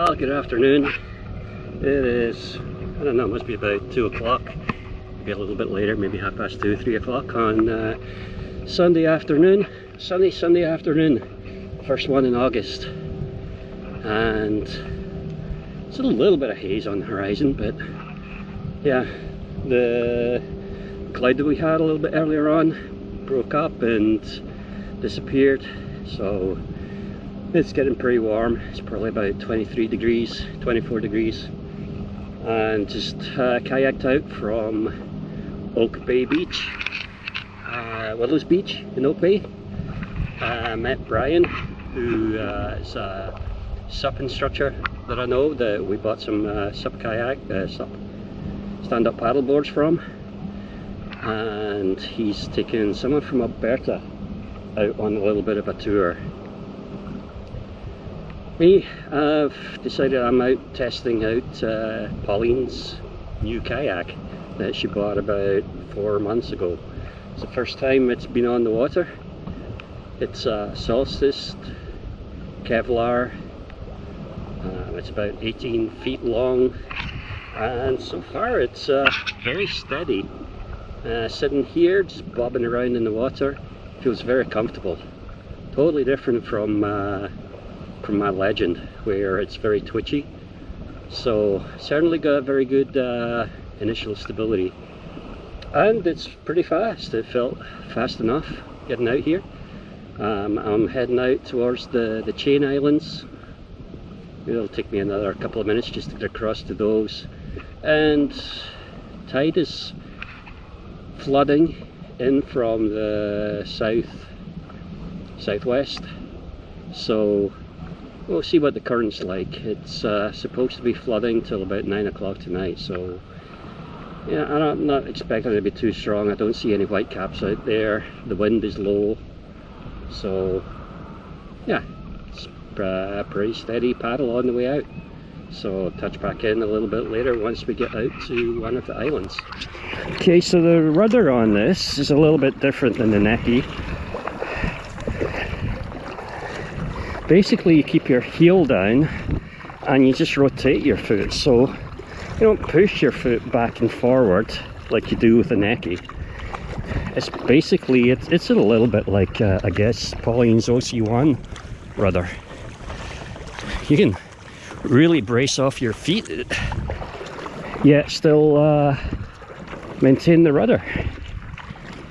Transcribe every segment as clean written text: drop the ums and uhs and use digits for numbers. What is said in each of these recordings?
Well, good afternoon. It is, I don't know, it must be about 2 o'clock, maybe a little bit later, maybe 2:30, 3 o'clock on Sunday afternoon. Sunday afternoon, first one in August. And it's a little bit of haze on the horizon, but yeah, the cloud that we had a little bit earlier on broke up and disappeared, so it's getting pretty warm. It's probably about 23 degrees, 24 degrees. And just kayaked out from Oak Bay Beach, Willows Beach in Oak Bay. Met Brian, who is a SUP instructor that I know, that we bought some SUP kayak, SUP stand-up paddle boards from. And he's taken someone from Alberta out on a little bit of a tour. Me, I've decided I'm out testing out Pauline's new kayak that she bought about 4 months ago. It's the first time it's been on the water. It's Solstice Kevlar. It's about 18 feet long, and so far it's very steady. Sitting here, just bobbing around in the water, feels very comfortable. Totally different from my Legend, where it's very twitchy. So certainly got very good initial stability, and it's pretty fast. It felt fast enough getting out here. I'm heading out towards the Chain Islands. It'll take me another couple of minutes just to get across to those, and tide is flooding in from the southwest, so we'll see what the current's like. It's supposed to be flooding till about 9 o'clock tonight, so yeah, I'm not expecting it to be too strong. I don't see any whitecaps out there. The wind is low, so yeah, it's a pretty steady paddle on the way out. So I'll touch back in a little bit later once we get out to one of the islands. Okay, so the rudder on this is a little bit different than the Necky. Basically, you keep your heel down and you just rotate your foot, so you don't push your foot back and forward like you do with the Necky. It's basically, it's a little bit like I guess Pauline's OC1 rudder. You can really brace off your feet, yet still maintain the rudder.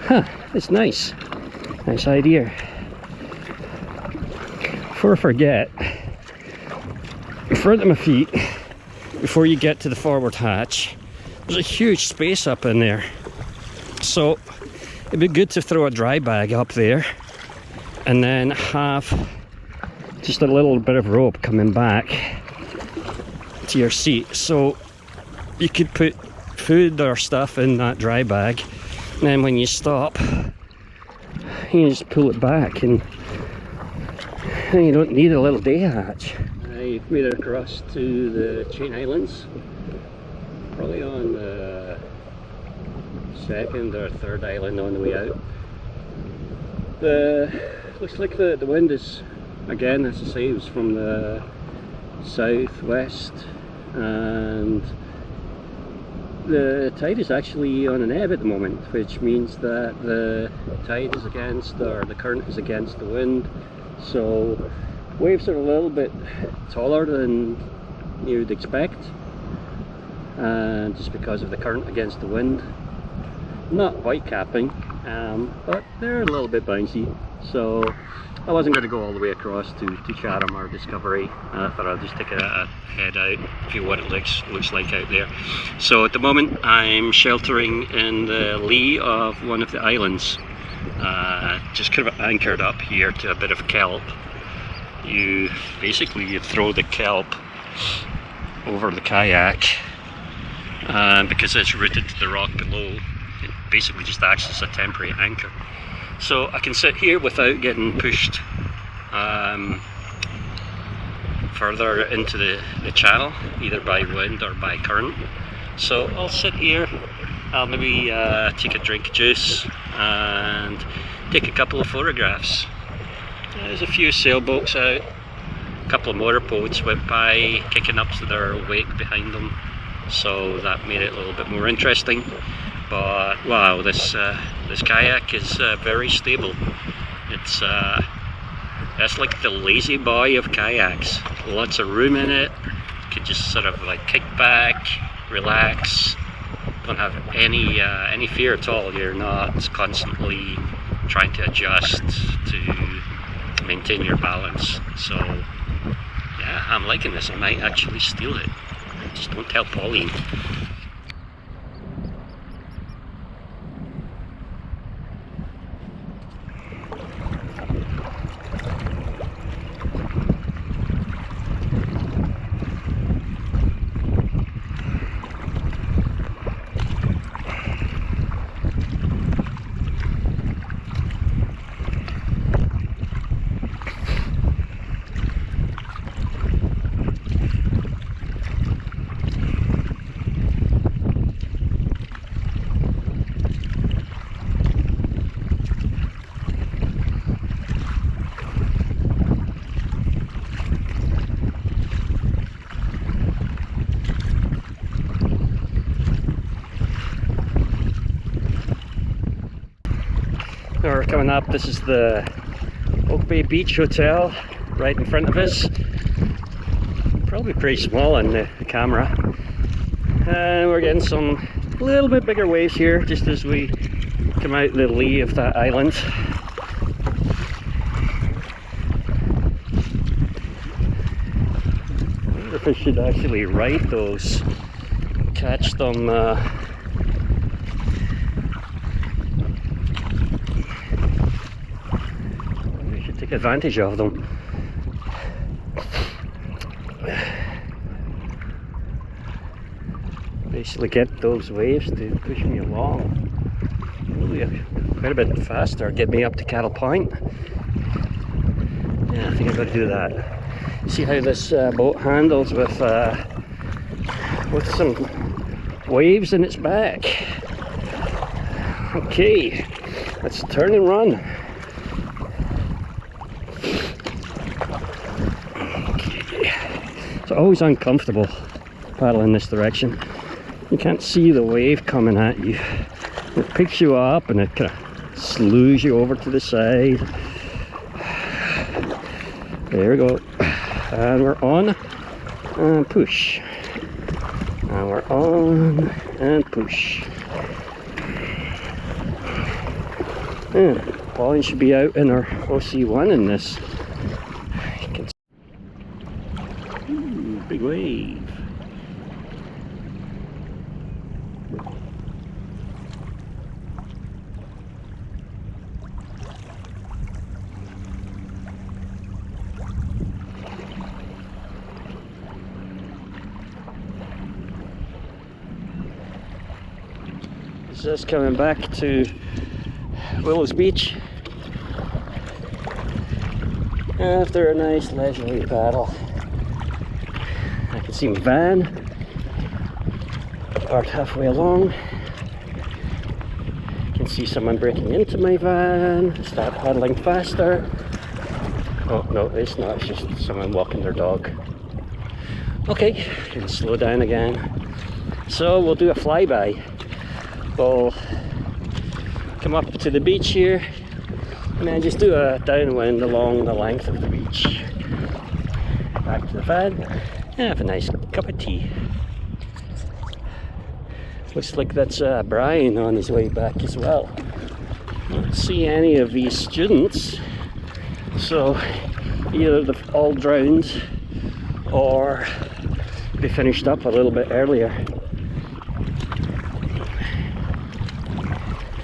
Huh, it's nice. Nice idea. Before I forget, in front of my feet, before you get to the forward hatch, there's a huge space up in there. So it'd be good to throw a dry bag up there and then have just a little bit of rope coming back to your seat, so you could put food or stuff in that dry bag, and then when you stop you just pull it back, and you don't need a little day hatch. I've made it across to the Chain Islands, probably on the second or third island on the way out. Looks like the wind is, again, as I say, it was from the southwest, and the tide is actually on an ebb at the moment, which means that the tide is against, or the current is against the wind, so waves are a little bit taller than you'd expect, and just because of the current against the wind. Not whitecapping, but they're a little bit bouncy, so I wasn't going to go all the way across to Chatham or Discovery. I thought I'd just take a head out, see what it looks like out there. So at the moment I'm sheltering in the lee of one of the islands, just kind of anchored up here to a bit of kelp. You throw the kelp over the kayak, and because it's rooted to the rock below, it basically just acts as a temporary anchor. So I can sit here without getting pushed further into the channel, either by wind or by current. So I'll sit here, I'll maybe take a drink of juice and take a couple of photographs. There's a few sailboats out, couple of motorboats went by, kicking up to their wake behind them, so that made it a little bit more interesting. But wow, this kayak is very stable. That's like the lazy boy of kayaks. Lots of room in it. You can just sort of like kick back, relax. Don't have any fear at all. You're not constantly trying to adjust to maintain your balance. So yeah, I'm liking this. I might actually steal it. Just don't tell Pauline. We're coming up. This is the Oak Bay Beach Hotel right in front of us. Probably pretty small on the camera. And we're getting some little bit bigger waves here just as we come out the lee of that island. I wonder if I should actually ride those, catch them. Take advantage of them. Basically get those waves to push me along. Really quite a bit faster, get me up to Cattle Point. Yeah, I think I've got to do that. See how this boat handles with some waves in its back. Okay, let's turn and run. It's always uncomfortable paddling this direction. You can't see the wave coming at you. It picks you up and it kind of slews you over to the side. There we go. And we're on and push. And we're on and push. Yeah, Pauline should be out in her OC1 in this. Big wave. Just coming back to Willows Beach after a nice leisurely paddle. I can see my van about halfway along. I can see someone breaking into my van. Start paddling faster. Oh no, it's not, it's just someone walking their dog. Okay, can slow down again. So we'll do a flyby. We'll come up to the beach here and then just do a downwind along the length of the beach. Back to the van. Have a nice cup of tea. Looks like that's Brian on his way back as well. I don't see any of these students, so either they've all drowned or they finished up a little bit earlier.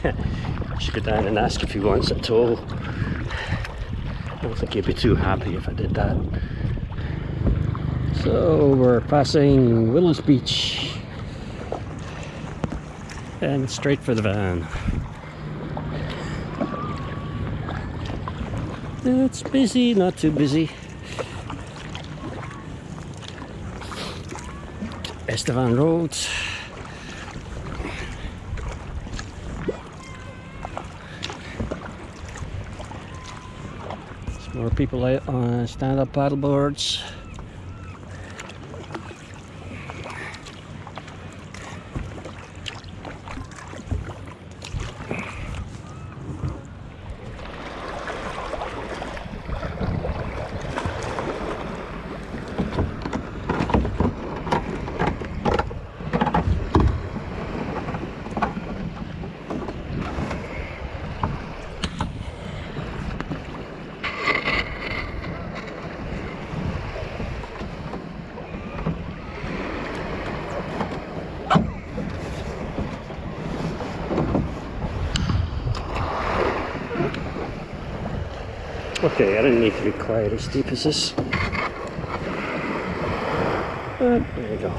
I should go down and ask if he wants a tow. I don't think he'd be too happy if I did that. So we're passing Willows Beach and straight for the van. It's busy, not too busy. Estevan Road. More people out on stand-up paddle boards. Okay, I don't need to be quite as steep as this. There you go.